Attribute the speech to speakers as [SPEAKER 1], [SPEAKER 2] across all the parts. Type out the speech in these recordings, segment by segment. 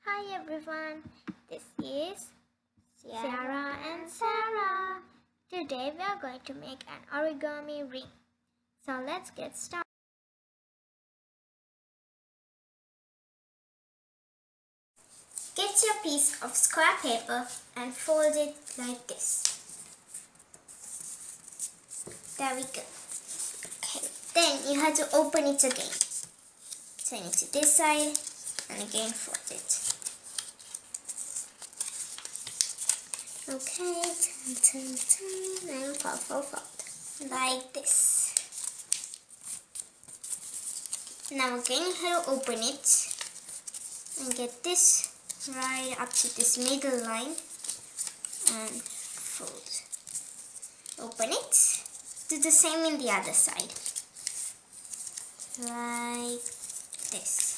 [SPEAKER 1] Hi everyone, this is Siyara and Sarah. Today we are going to make an origami ring. So let's get started. Get your piece of square paper and fold it like this. There we go. Okay, then you have to open it again. Turn it to this side and again fold it. Okay, turn, and fold. Like this. Now again you have to open it and get this right up to this middle line and fold. Open it. Do the same in the other side. Like this.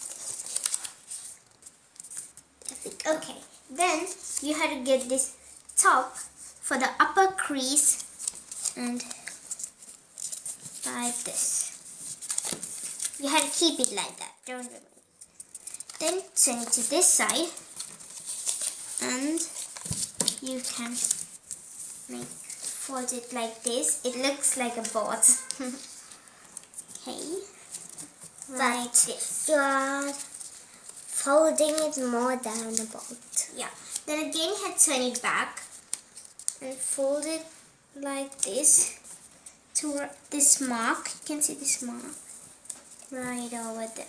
[SPEAKER 1] Okay, then you have to get this top for the upper crease and like this. You have to keep it like that, don't remember. Then turn it to this side and you can fold it like this. It looks like a board. Okay, like this.
[SPEAKER 2] You are folding it more than a boat.
[SPEAKER 1] Yeah. Then again you have to turn it back and fold it like this to this mark. You can see this mark right over there.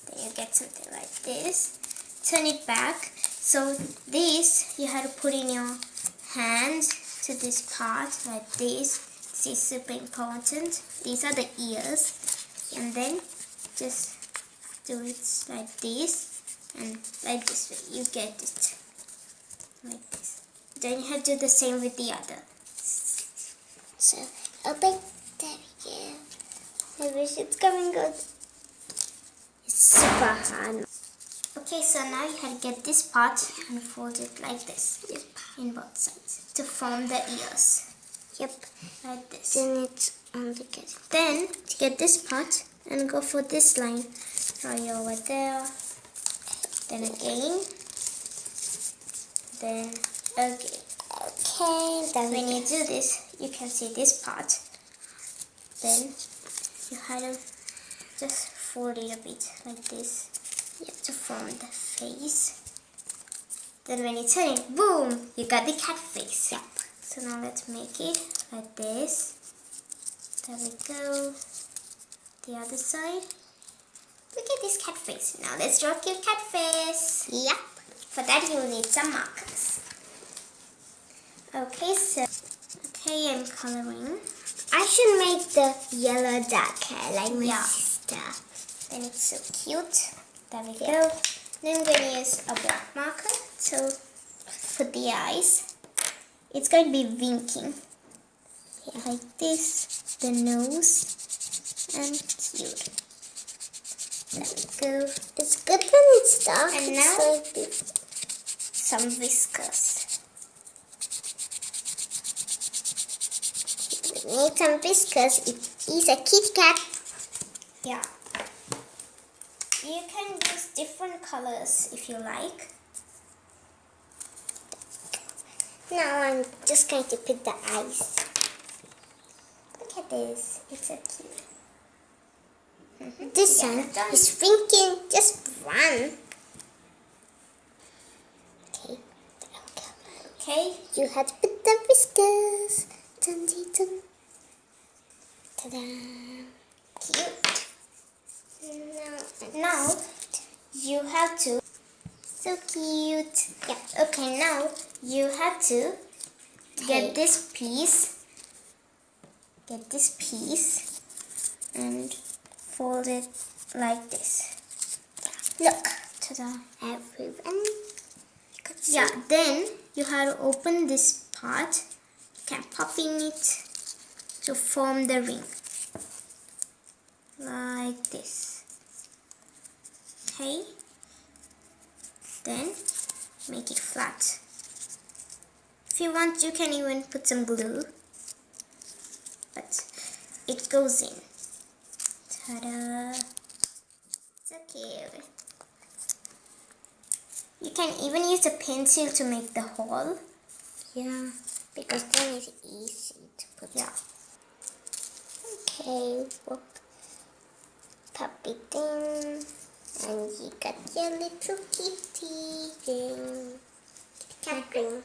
[SPEAKER 1] Then you get something like this. Turn it back. So this you have to put in your hands to this part like this. This is super important. These are the ears. And then just do it like this and like this way. You get it like this. Then you have to do the same with the other.
[SPEAKER 2] So open. There we go. I wish it's coming good. It's super hard.
[SPEAKER 1] Okay, so now you have to get this part and fold it like this.
[SPEAKER 2] Yep.
[SPEAKER 1] In both sides to form the ears.
[SPEAKER 2] Yep.
[SPEAKER 1] Like this.
[SPEAKER 2] Then it's on the get.
[SPEAKER 1] Then to get this part and go for this line right over there. Then again. Then again.
[SPEAKER 2] Okay. Then
[SPEAKER 1] When you do this, you can see this part. Then you have to just fold it a bit like this. You have to form the face. Then when you turn it, boom, you got the cat face.
[SPEAKER 2] Yep.
[SPEAKER 1] So now let's make it like this. There we go. The other side. Look at this cat face. Now let's draw a cute cat face.
[SPEAKER 2] Yep.
[SPEAKER 1] For that you'll need some markers. Okay, okay, I'm coloring.
[SPEAKER 2] I should make the yellow darker like my
[SPEAKER 1] Yeah.
[SPEAKER 2] sister.
[SPEAKER 1] Then it's so cute. There we go. Then I'm going to use a black marker to put the eyes. It's going to be winking. Like this. The nose. And cute. There we go.
[SPEAKER 2] It's good when it's dark.
[SPEAKER 1] And
[SPEAKER 2] it's
[SPEAKER 1] now-
[SPEAKER 2] like this.
[SPEAKER 1] Some whiskers.
[SPEAKER 2] We need some whiskers. It is a Kit Kat.
[SPEAKER 1] Yeah. You can use different colors if you like.
[SPEAKER 2] Now I'm just going to put the eyes.
[SPEAKER 1] Look at this. It's so cute.
[SPEAKER 2] This
[SPEAKER 1] Yeah,
[SPEAKER 2] one
[SPEAKER 1] done.
[SPEAKER 2] is winking. Just run. Okay.
[SPEAKER 1] Okay.
[SPEAKER 2] You have to put the whiskers. Dun, dun, dun. Ta-da.
[SPEAKER 1] Cute. Now you have to. So cute. Yeah. Okay. Now you have to get this piece. Get this piece and fold it like this.
[SPEAKER 2] Look.
[SPEAKER 1] Ta-da.
[SPEAKER 2] Everyone.
[SPEAKER 1] Yeah. Then you have to open this part. You can pop in it to form the ring. Like this. Okay. Then make it flat. If you want, you can even put some glue. But it goes in. Ta-da! So cute. You can even use a pencil to make the hole.
[SPEAKER 2] Yeah, because then it's easy to put.
[SPEAKER 1] Yeah.
[SPEAKER 2] Okay, whoop. Pop it in. And you got your little kitty ring. Cat ring.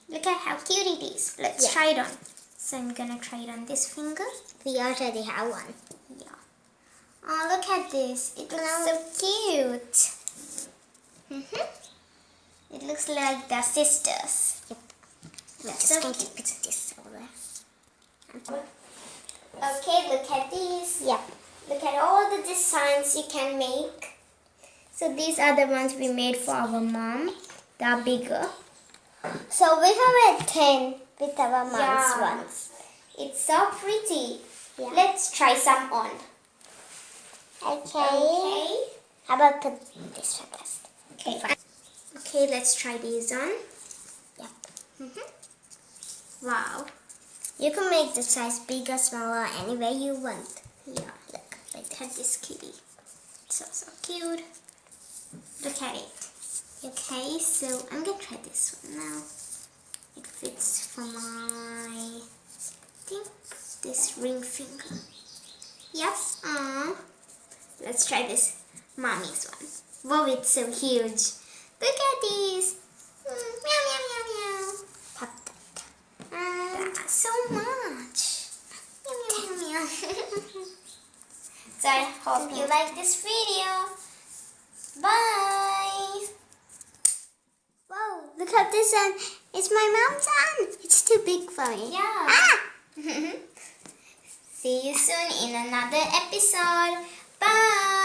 [SPEAKER 1] Look at how cute it is. Let's try it on. So I'm gonna try it on this finger.
[SPEAKER 2] We already have one.
[SPEAKER 1] Yeah. Oh, look at this. It looks so cute. It looks like they're sisters.
[SPEAKER 2] Yep. I'm
[SPEAKER 1] That's
[SPEAKER 2] just
[SPEAKER 1] so
[SPEAKER 2] going to
[SPEAKER 1] cute.
[SPEAKER 2] put this over.
[SPEAKER 1] Okay, look at these.
[SPEAKER 2] Yep.
[SPEAKER 1] Look at all the designs you can make. So these are the ones we made for our mom. They are bigger.
[SPEAKER 2] So we have a 10 with our mom's
[SPEAKER 1] Yeah.
[SPEAKER 2] ones.
[SPEAKER 1] It's so pretty.
[SPEAKER 2] Yeah.
[SPEAKER 1] Let's try some on.
[SPEAKER 2] Okay. How about put this one first?
[SPEAKER 1] Okay. Okay, let's try these on.
[SPEAKER 2] Yep.
[SPEAKER 1] Wow.
[SPEAKER 2] You can make the size bigger, smaller, any way you want.
[SPEAKER 1] Yeah.
[SPEAKER 2] Look,
[SPEAKER 1] Look at this kitty. So cute. Look at it. Okay, so I'm gonna try this one now. It fits for my, I think, this ring finger. Yep. Let's try this mommy's one. Wow, it's so huge. Look at these. Meow, meow, meow, meow.
[SPEAKER 2] pop that.
[SPEAKER 1] That's so much. Meow, meow, meow, meow. So I hope you like this video. Bye.
[SPEAKER 2] Whoa, look at this one. It's my mom's one. It's too big for me.
[SPEAKER 1] Yeah.
[SPEAKER 2] Ah!
[SPEAKER 1] See you soon in another episode. Bye.